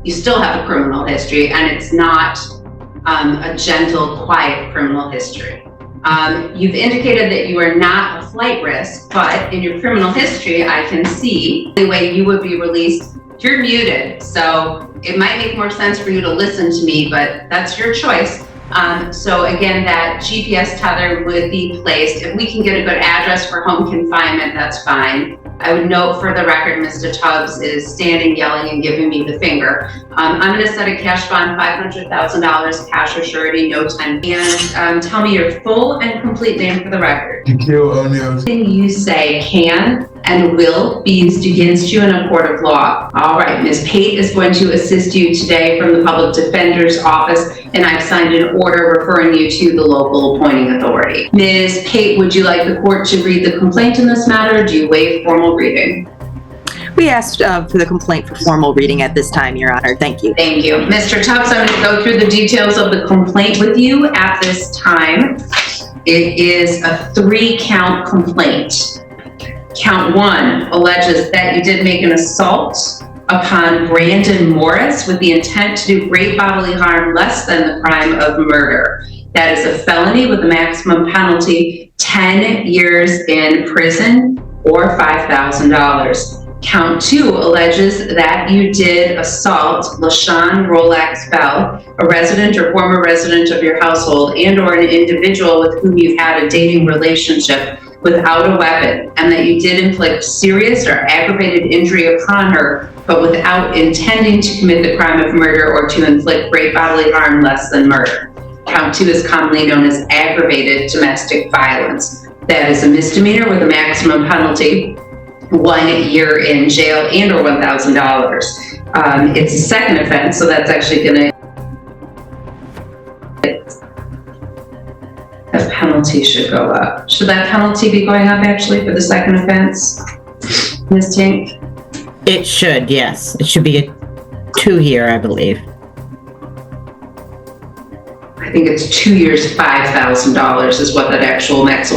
you still have a criminal history, and it's not a gentle, quiet criminal history. You've indicated that you are not a flight risk, but in your criminal history, I can see the way you would be released. You're muted, so it might make more sense for you to listen to me, but that's your choice. So again, that GPS tether would be placed. If we can get a good address for home confinement, that's fine. I would note for the record, Mr. Tubbs is standing, yelling, and giving me the finger. I'm going to set a cash bond, $500,000, cash or surety, no time. And tell me your full and complete name for the record. Anything you say can and will be used against you in a court of law. All right, Ms. Pate is going to assist you today from the Public Defender's Office, and I've signed an order referring you to the local appointing authority. Ms. Pate, would you like the court to read the complaint in this matter, or do you waive formal reading? We asked for the complaint for formal reading at this time, Your Honor. Thank you. Thank you. Mr. Tubbs, I'm going to go through the details of the complaint with you at this time. It is a 3-count complaint. Count 1 alleges that you did make an assault upon Brandon Morris with the intent to do great bodily harm less than the crime of murder. That is a felony with a maximum penalty 10 years in prison or $5,000. Count 2 alleges that you did assault LaShawn Rolex Bell, a resident or former resident of your household, and or an individual with whom you've had a dating relationship without a weapon, and that you did inflict serious or aggravated injury upon her, but without intending to commit the crime of murder or to inflict great bodily harm less than murder. Count 2 is commonly known as aggravated domestic violence. That is a misdemeanor with a maximum penalty 1 year in jail and or $1,000. It's a second offense, so that's actually going to the penalty should go up. Should that penalty be going up actually for the second offense, Ms. Tink? It should, yes. It should be a 2 year, I believe. I think it's 2 years, $5,000 is what that actual max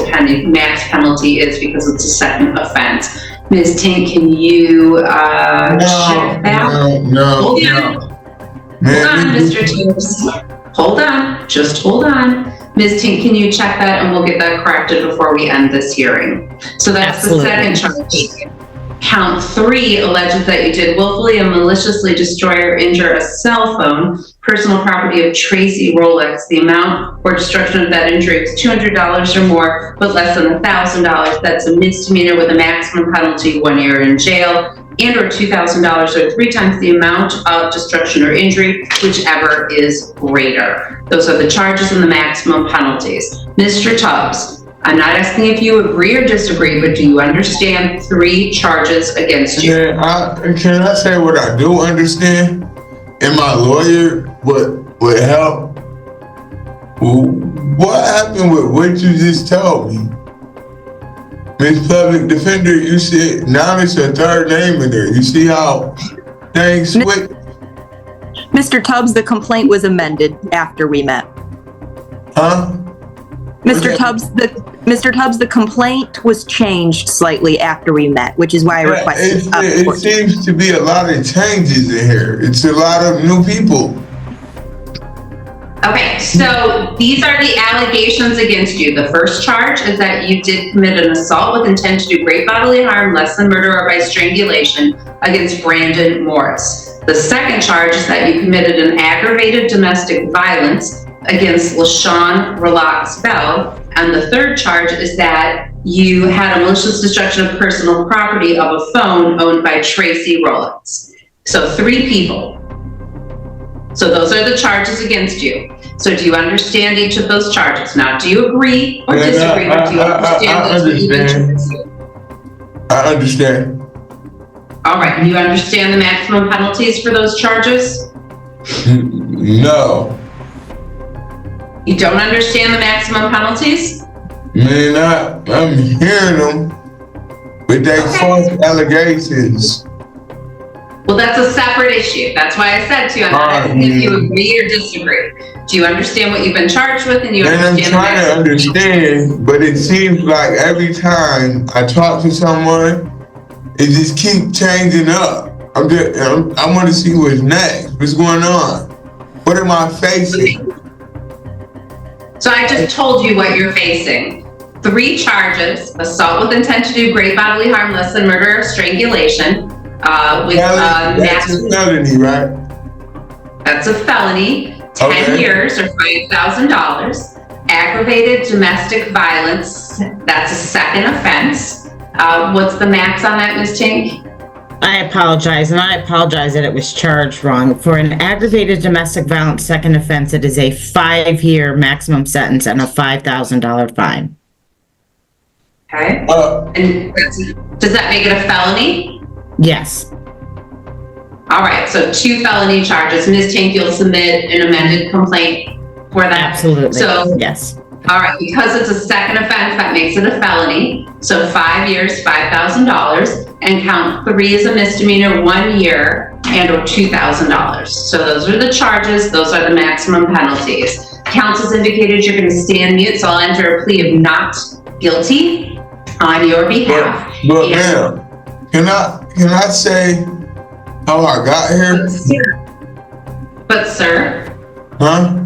penalty is because it's a second offense. Ms. Tink, can you check that? No. Hold on, Mr. Tink. Hold on, just hold on. Ms. Tink, can you check that and we'll get that corrected before we end this hearing? So that's Absolutely. The second charge. Count 3 alleges that you did willfully and maliciously destroy or injure a cell phone, personal property of Tracy Rolex. The amount or destruction of that injury is $200 or more, but less than $1,000. That's a misdemeanor with a maximum penalty 1 year in jail and or $2,000 or 3 times the amount of destruction or injury, whichever is greater. Those are the charges and the maximum penalties. Mr. Tubbs, I'm not asking if you agree or disagree, but do you understand 3 charges against you? Can I say what I do understand? And my lawyer would help. What happened with what you just told me? Miss Public Defender, you said now it's your third name in there. You see how things switch? Mr. Tubbs, the complaint was amended after we met. Huh? Mr. Tubbs, the complaint was changed slightly after we met, which is why I requested. It seems to be a lot of changes in here. It's a lot of new people. Okay, so these are the allegations against you. The first charge is that you did commit an assault with intent to do great bodily harm, less than murder or by strangulation against Brandon Morris. The second charge is that you committed an aggravated domestic violence against LaShawn Rolex Bell. And the third charge is that you had a malicious destruction of personal property of a phone owned by Tracy Rolex. So 3 people. So those are the charges against you. So do you understand each of those charges? Now, do you agree or disagree? Or do you understand each of them? I understand. All right, and you understand the maximum penalties for those charges? No. You don't understand the maximum penalties? Man, I'm hearing them, but they false allegations. Well, that's a separate issue. That's why I said to you, I'm not asking if you agree or disagree. Do you understand what you've been charged with and you understand And I'm trying to understand, but it seems like every time I talk to someone, it just keeps changing up. I want to see what's next. What's going on? What am I facing? So I just told you what you're facing. 3 charges: assault with intent to do great bodily harm, less than murder or strangulation. That's a felony, right? That's a felony. 10 Okay. years or $5,000. Aggravated domestic violence, that's a second offense. What's the max on that, Ms. Tink? I apologize, and I apologize that it was charged wrong. For an aggravated domestic violence second offense, it is a 5-year maximum sentence and a $5,000 fine. Okay. And does that make it a felony? Yes. All right, so 2 felony charges. Ms. Tink, you'll submit an amended complaint for that? Absolutely. So, yes. all right, because it's a second offense, that makes it a felony. So 5 years, $5,000, and count 3 is a misdemeanor, 1 year, and or $2,000. So those are the charges. Those are the maximum penalties. Counsel's indicated you're going to stand mute, so I'll enter a plea of not guilty on your behalf. But ma'am, can I say how I got here? But sir, Huh?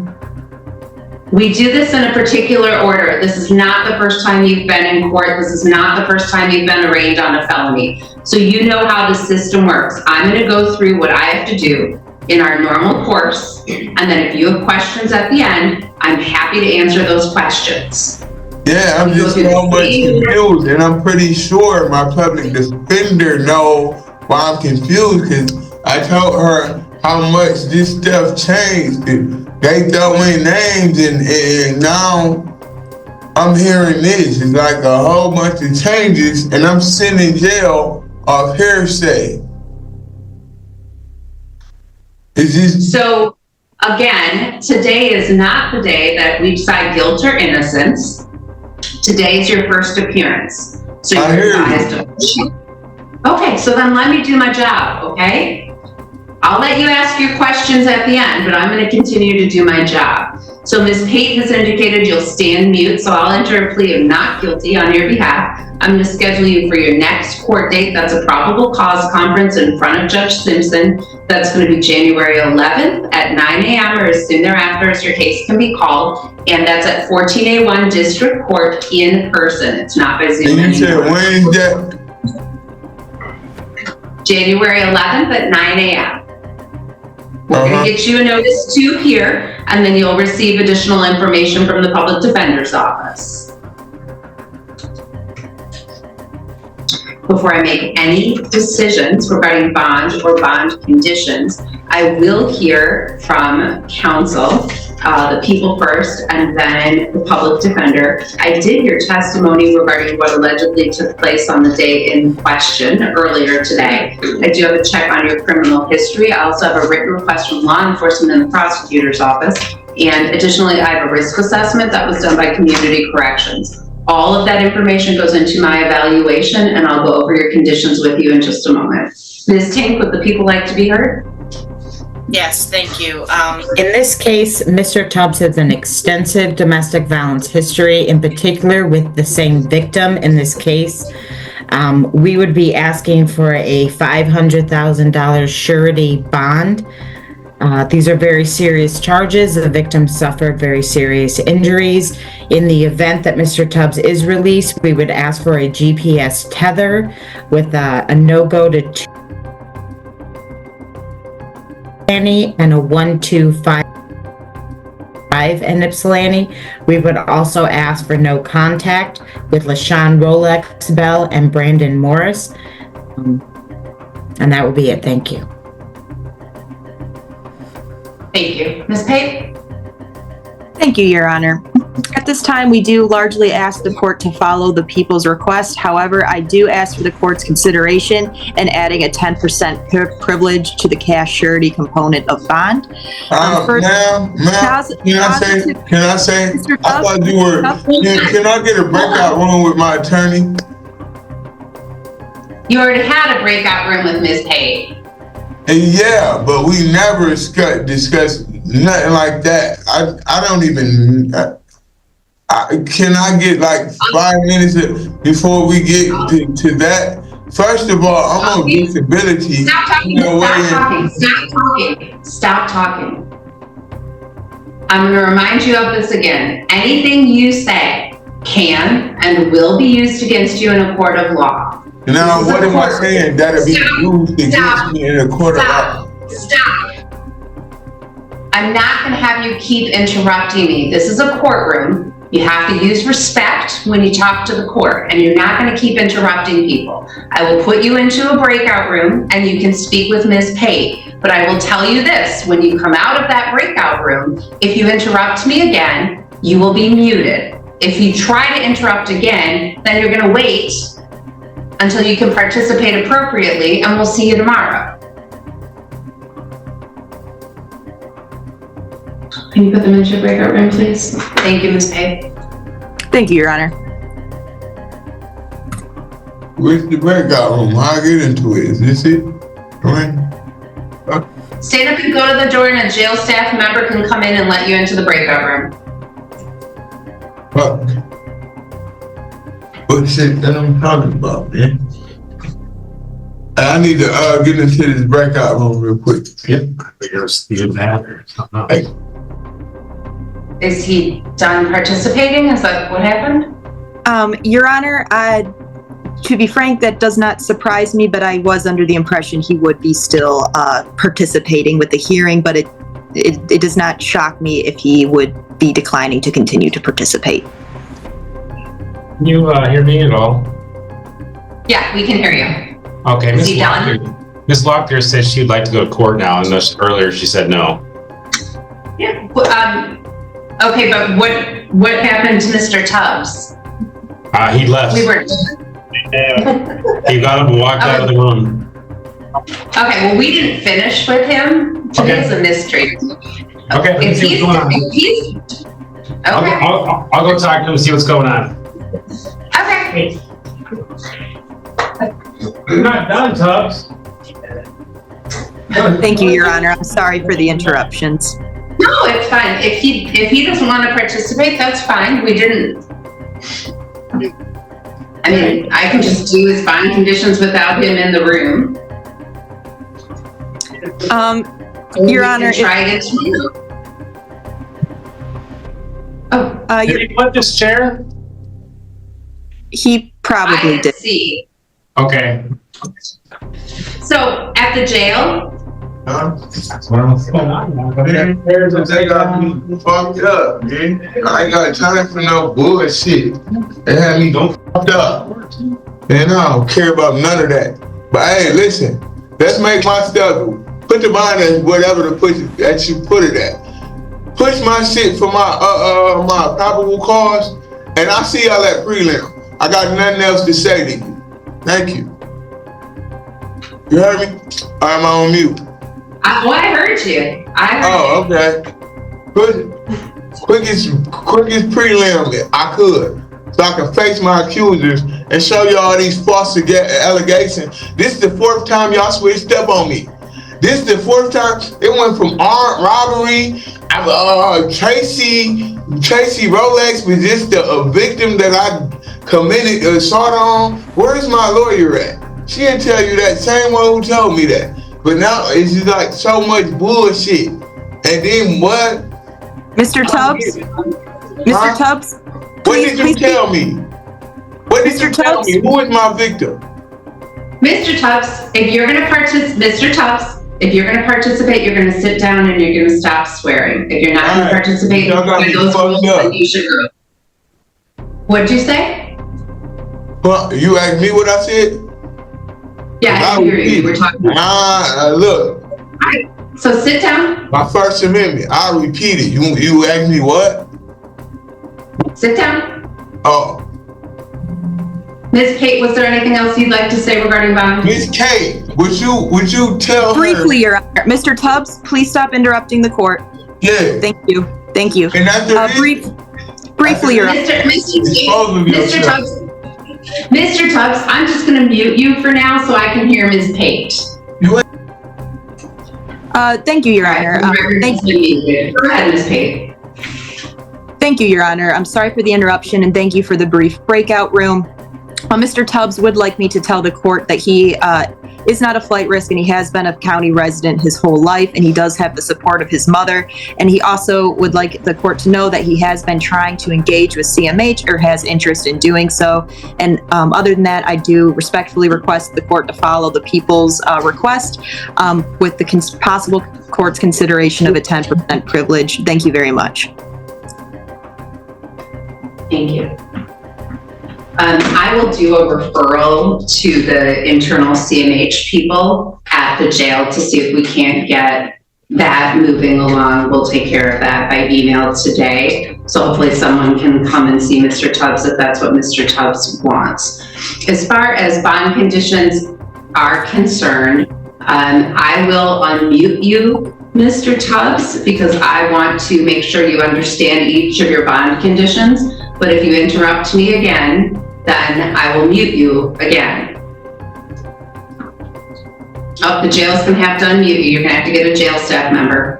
we do this in a particular order. This is not the first time you've been in court. This is not the first time you've been arraigned on a felony. So you know how the system works. I'm going to go through what I have to do in our normal course. And then if you have questions at the end, I'm happy to answer those questions. Yeah, I'm just so much confused, and I'm pretty sure my public defender know why I'm confused, because I told her how much this stuff changed. They throw in names, and now I'm hearing this. It's like a whole bunch of changes, and I'm sitting in jail off hearsay. Is this? So again, today is not the day that we decide guilt or innocence. Today is your first appearance. So I you're hear you. advised to. Okay, so then let me do my job, okay? I'll let you ask your questions at the end, but I'm going to continue to do my job. So Ms. Pate has indicated you'll stand mute, so I'll enter a plea of not guilty on your behalf. I'm going to schedule you for your next court date. That's a probable cause conference in front of Judge Simpson. That's going to be January 11th at 9 a.m. or as soon thereafter as your case can be called. And that's at 14A1 District Court in person. It's not by Zoom And you said anymore. when is that? January 11th at 9 a.m. We're Uh-huh. going to get you a notice to appear, and then you'll receive additional information from the Public Defender's Office. Before I make any decisions regarding bond or bond conditions, I will hear from counsel, the people first, and then the public defender. I did hear testimony regarding what allegedly took place on the day in question earlier today. I do have a check on your criminal history. I also have a written request from law enforcement in the prosecutor's office. And additionally, I have a risk assessment that was done by Community Corrections. All of that information goes into my evaluation, and I'll go over your conditions with you in just a moment. Ms. Tink, would the people like to be heard? Yes, thank you. In this case, Mr. Tubbs has an extensive domestic violence history, in particular with the same victim in this case. We would be asking for a $500,000 surety bond. These are very serious charges. The victim suffered very serious injuries. In the event that Mr. Tubbs is released, we would ask for a GPS tether with a no-go to 2 and a 125 in Ypsilanti. We would also ask for no contact with LaShawn Rolex Bell and Brandon Morris. And that would be it. Thank you. Thank you. Ms. Pate? Thank you, Your Honor. At this time, we do largely ask the court to follow the people's request. However, I do ask for the court's consideration in adding a 10% privilege to the cash surety component of bond. First, Ma'am, can I say, Mr. I thought you were, can I get a breakout room with my attorney? You already had a breakout room with Ms. Pate. Yeah, but we never discuss nothing like that. I don't even, can I get like 5 minutes before we get to that? First of all, I'm on disability. Stop talking, stop talking. I'm gonna remind you of this again. Anything you say can and will be used against you in a court of law. Now, what am I saying? That'll be used against me in a court of law. Stop. I'm not gonna have you keep interrupting me. This is a courtroom. You have to use respect when you talk to the court, and you're not gonna keep interrupting people. I will put you into a breakout room and you can speak with Ms. Pate. But I will tell you this, when you come out of that breakout room, if you interrupt me again, you will be muted. If you try to interrupt again, then you're gonna wait until you can participate appropriately, and we'll see you tomorrow. Can you put them into your breakout room, please? Thank you, Ms. Pate. Thank you, Your Honor. Where's the breakout room? How I get into it? Is this it? Stand up and go to the door, and a jail staff member can come in and let you into the breakout room. Fuck. What shit that I'm talking about, man? I need to get into this breakout room real quick. Yep. There's the matter. Hey. Is he done participating? Is that what happened? Your Honor, to be frank, that does not surprise me, but I was under the impression he would be still participating with the hearing, but it does not shock me if he would be declining to continue to participate. Can you hear me at all? Yeah, we can hear you. Okay, Is he done? Ms. Lockyer says she'd like to go to court now, and earlier she said no. Yeah. Okay, but what happened to Mr. Tubbs? He left. We were. He got up and walked out of the room. Okay, well, we didn't finish with him. Today's a mystery. Okay, If let's see what's going on. Okay. I'll go talk to him and see what's going on. Okay. You're not done, Tubbs. Thank you, Your Honor. I'm sorry for the interruptions. No, it's fine. If he doesn't want to participate, that's fine. We didn't. I mean, I can just do his bond conditions without him in the room. Your Honor, Try again tomorrow. Oh, Did he flip this chair? he probably I did. see. Okay. So at the jail, Huh? What's going on? They got me fucked up, man. I ain't got time for no bullshit. They had me fucked up. And I don't care about none of that. But hey, listen, let's make my stuff, put the bond at whatever to put it, that you put it at. Push my shit for my my probable cause, and I see y'all at prelim. I got nothing else to say to you. Thank you. You heard me? I'm on mute. I heard you. Oh, okay. Quickest prelim I could, so I can face my accusers and show y'all these false allegations. This is the 4th time y'all switched up on me. This is the 4th time. It went from armed robbery. Tracy Rolex was just a victim that I committed assault on. Where's my lawyer at? She didn't tell you that. Same one who told me that. But now it's just like so much bullshit. And then what? Mr. Tubbs? Mr. Tubbs? What did you tell me? What did you tell me? Who is my victim? Mr. Tubbs, if you're gonna participate, you're gonna sit down and you're gonna stop swearing. If you're not gonna participate, by those rules, then you should go. What'd you say? Well, you asked me what I said? Yeah, I can hear you. We're talking. Look. Alright, so sit down. My First Amendment. I'll repeat it. You asked me what? Sit down. Oh. Ms. Pate, was there anything else you'd like to say regarding bond? Miss Kate, would you tell Briefly, her? Your Honor. Mr. Tubbs, please stop interrupting the court. Yeah. Thank you. Thank you. And after Briefly, Your Honor. Mr. Tubbs, I'm just gonna mute you for now so I can hear Ms. Pate. Thank you, Your Honor. Thank you. Go ahead, Ms. Pate. Thank you, Your Honor. I'm sorry for the interruption, and thank you for the brief breakout room. Mr. Tubbs would like me to tell the court that he is not a flight risk, and he has been a county resident his whole life, and he does have the support of his mother. And he also would like the court to know that he has been trying to engage with CMH, or has interest in doing so. And other than that, I do respectfully request the court to follow the people's request with the possible court's consideration of a 10% privilege. Thank you very much. Thank you. I will do a referral to the internal CMH people at the jail to see if we can't get that moving along. We'll take care of that by email today. So hopefully someone can come and see Mr. Tubbs if that's what Mr. Tubbs wants. As far as bond conditions are concerned, I will unmute you, Mr. Tubbs, because I want to make sure you understand each of your bond conditions. But if you interrupt me again, then I will mute you again. Oh, the jail's gonna have to unmute you. You're gonna have to get a jail staff member.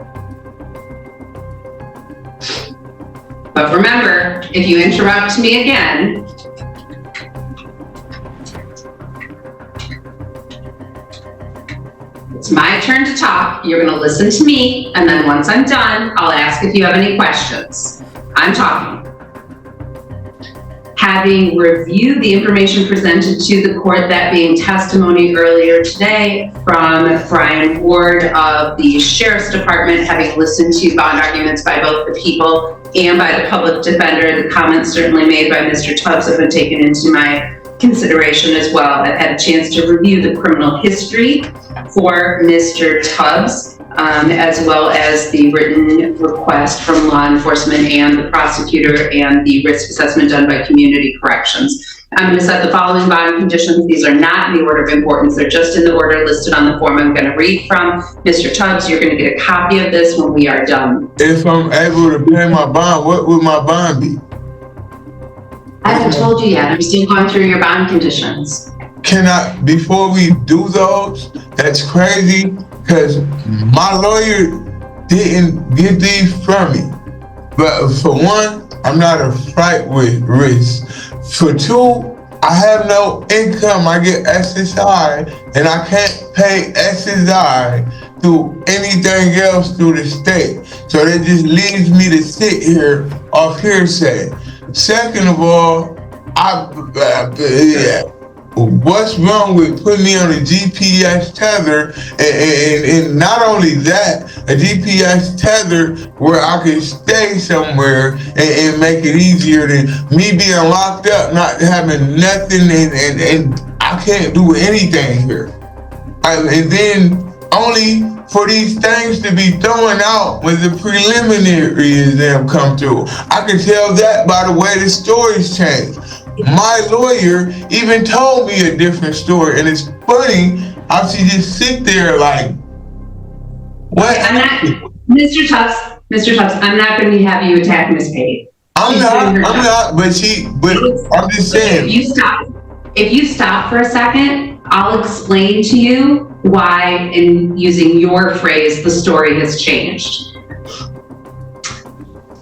But remember, if you interrupt me again, it's my turn to talk. You're gonna listen to me, and then once I'm done, I'll ask if you have any questions. I'm talking. Having reviewed the information presented to the court, that being testimony earlier today from Brian Ward of the Sheriff's Department, having listened to bond arguments by both the people and by the public defender, the comments certainly made by Mr. Tubbs have been taken into my consideration as well. I've had a chance to review the criminal history for Mr. Tubbs, as well as the written request from law enforcement and the prosecutor and the risk assessment done by community corrections. I'm going to set the following bond conditions. These are not in the order of importance. They're just in the order listed on the form I'm going to read from. Mr. Tubbs, you're going to get a copy of this when we are done. If I'm able to pay my bond, what would my bond be? I haven't told you yet. I'm still going through your bond conditions. Can I, before we do those, that's crazy, because my lawyer didn't get these from me. But for one, I'm not a flight with risk. For two, I have no income. I get SSI, and I can't pay SSI through anything else through the state. So that just leaves me to sit here off hearsay. Second of all, what's wrong with putting me on a GPS tether, and not only that, a GPS tether where I can stay somewhere and make it easier than me being locked up, not having nothing, and I can't do anything here. And then only for these things to be thrown out when the preliminary exam come through. I can tell that by the way the stories change. My lawyer even told me a different story, and it's funny how she just sit there like, what? I'm not, Mr. Tubbs, I'm not going to have you attack Ms. Pate. I'm not, but I'm just saying. If you stop for a second, I'll explain to you why, in using your phrase, the story has changed.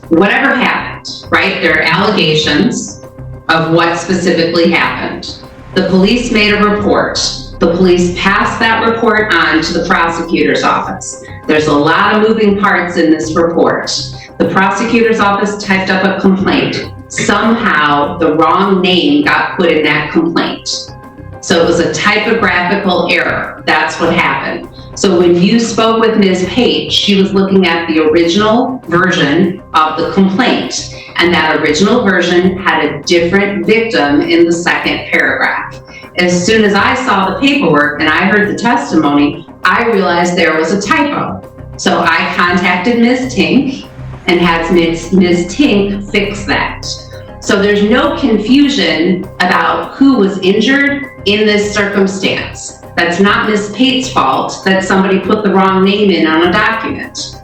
Whatever happened, right? There are allegations of what specifically happened. The police made a report. The police passed that report on to the prosecutor's office. There's a lot of moving parts in this report. The prosecutor's office typed up a complaint. Somehow the wrong name got put in that complaint. So it was a typographical error. That's what happened. So when you spoke with Ms. Pate, she was looking at the original version of the complaint, and that original version had a different victim in the second paragraph. As soon as I saw the paperwork and I heard the testimony, I realized there was a typo. So I contacted Ms. Tink and had Ms. Tink fix that. So there's no confusion about who was injured in this circumstance. That's not Ms. Pate's fault that somebody put the wrong name in on a document.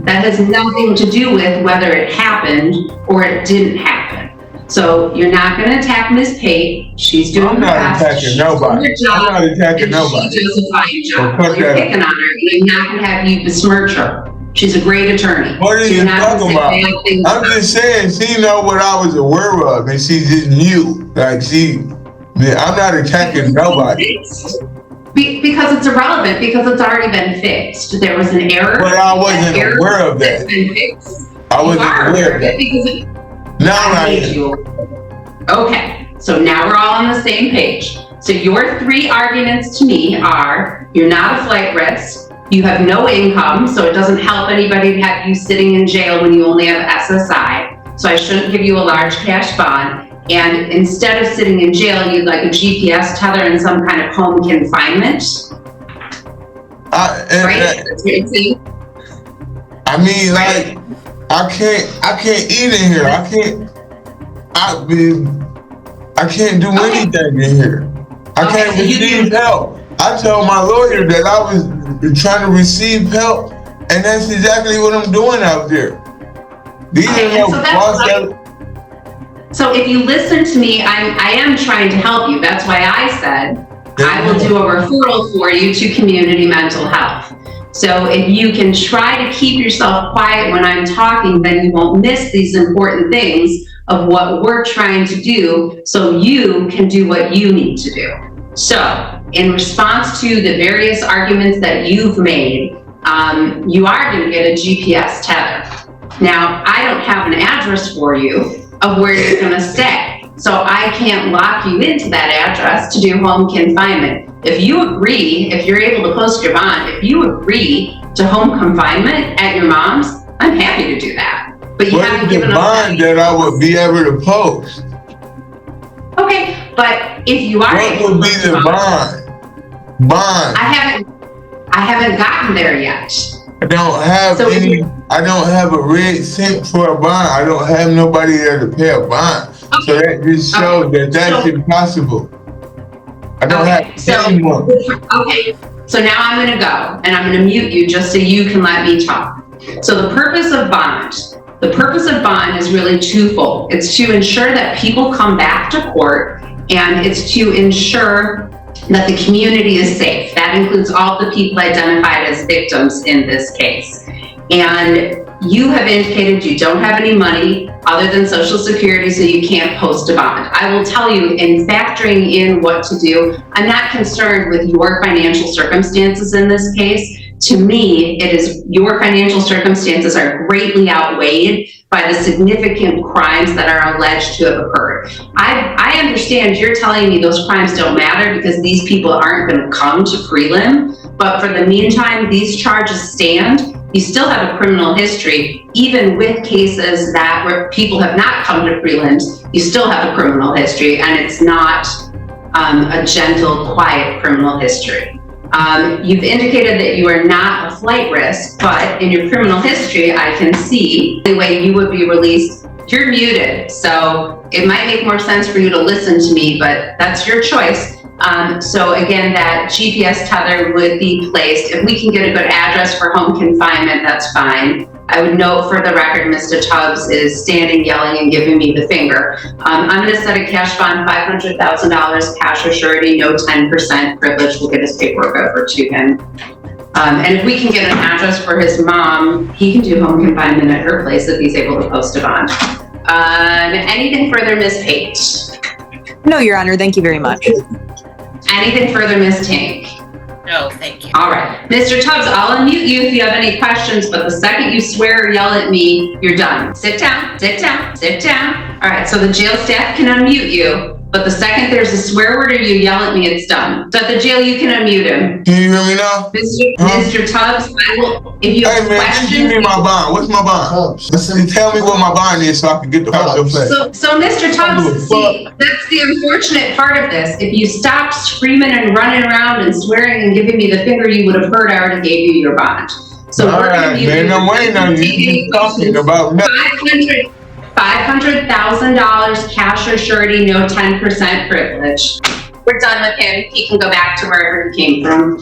That has nothing to do with whether it happened or it didn't happen. So you're not going to attack Ms. Pate. She's doing her best. I'm not attacking nobody. I'm not attacking nobody. She does a fine job. Well, you're picking on her, and I'm not going to have you besmirch her. She's a great attorney. What are you talking about? I'm just saying she know what I was aware of, and she just knew. Like, see, man, I'm not attacking nobody. Because it's irrelevant, because it's already been fixed. There was an error. But I wasn't aware of that. It's been fixed. I wasn't You are aware of that. because it, Now I I made am. you. Okay, so now we're all on the same page. So your three arguments to me are, you're not a flight risk, you have no income, so it doesn't help anybody to have you sitting in jail when you only have SSI, so I shouldn't give you a large cash bond. And instead of sitting in jail, you'd like a GPS tether and some kind of home confinement, right? That's what you're saying? I mean, like, I can't eat in here. I can't do anything in here. I Okay, can't so you receive do- help. I told my lawyer that I was trying to receive help, and that's exactly what I'm doing out there. These Okay, are and so that's boss like- So if you listen to me, I am trying to help you. That's why I said I will do a referral for you to community mental health. So if you can try to keep yourself quiet when I'm talking, then you won't miss these important things of what we're trying to do so you can do what you need to do. So in response to the various arguments that you've made, you are going to get a GPS tether. Now, I don't have an address for you of where you're going to stay. So I can't lock you into that address to do home confinement. If you agree, if you're able to post your bond, if you agree to home confinement at your mom's, I'm happy to do that. But you What haven't is the given us bond that I would be able to post? Okay, but if you are What able would to be post the your bond, bond? I haven't gotten there yet. I don't have So any. I don't have a red cent for a bond. I don't have nobody there to pay a bond. So that just shows that that's impossible. I don't have anyone. Okay, so now I'm gonna go and I'm gonna mute you just so you can let me talk. So the purpose of bond is really twofold. It's to ensure that people come back to court, and it's to ensure that the community is safe. That includes all the people identified as victims in this case. And you have indicated you don't have any money other than Social Security, so you can't post a bond. I will tell you, in factoring in what to do, I'm not concerned with your financial circumstances in this case. To me, it is your financial circumstances are greatly outweighed by the significant crimes that are alleged to have occurred. I understand you're telling me those crimes don't matter because these people aren't going to come to prelim, but for the meantime, these charges stand. You still have a criminal history, even with cases that where people have not come to prelims, you still have a criminal history, and it's not a gentle, quiet criminal history. You've indicated that you are not a flight risk, but in your criminal history, I can see the way you would be released. You're muted, so it might make more sense for you to listen to me, but that's your choice. So again, that GPS tether would be placed. If we can get a good address for home confinement, that's fine. I would note for the record, Mr. Tubbs is standing, yelling, and giving me the finger. I'm going to set a cash bond, $500,000, cash or surety, no 10% privilege. We'll get his paperwork over to him. And if we can get an address for his mom, he can do home confinement at her place if he's able to post a bond. Anything further, Ms. Pate? No, Your Honor, thank you very much. Anything further, Ms. Tank? No, thank you. All right. Mr. Tubbs, I'll unmute you if you have any questions, but the second you swear or yell at me, you're done. Sit down, sit down, sit down. All right, so the jail staff can unmute you, but the second there's a swear word or you yell at me, it's done. So at the jail, you can unmute him. Can you hear me now? Mr. Tubbs, I will, if you have Hey man, just questions. give me my bond. What's my bond? Tell me what my bond is so I can get the fuck up. So Mr. Tubbs, see, that's the unfortunate part of this. If you stopped screaming and running around and swearing and giving me the finger, you would have heard I already gave you your bond. So All we're gonna right, give man, you I'm waiting on you. You keep talking about nothing. $500,000 cash or surety, no 10% privilege. We're done with him. He can go back to wherever he came from.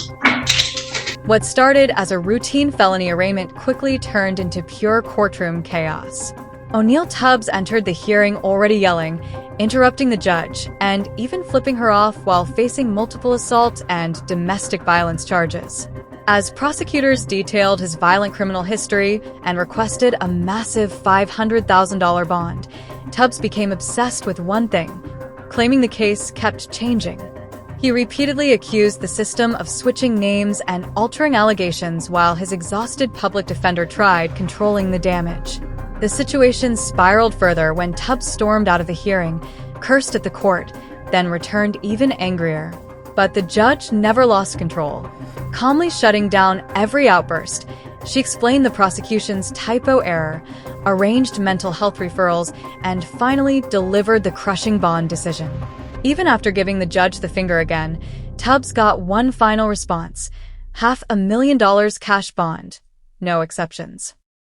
What started as a routine felony arraignment quickly turned into pure courtroom chaos. O'Neill Tubbs entered the hearing already yelling, interrupting the judge, and even flipping her off while facing multiple assault and domestic violence charges. As prosecutors detailed his violent criminal history and requested a massive $500,000 bond, Tubbs became obsessed with one thing: claiming the case kept changing. He repeatedly accused the system of switching names and altering allegations while his exhausted public defender tried controlling the damage. The situation spiraled further when Tubbs stormed out of the hearing, cursed at the court, then returned even angrier. But the judge never lost control. Calmly shutting down every outburst, she explained the prosecution's typo error, arranged mental health referrals, and finally delivered the crushing bond decision. Even after giving the judge the finger again, Tubbs got one final response: $500,000 cash bond. No exceptions.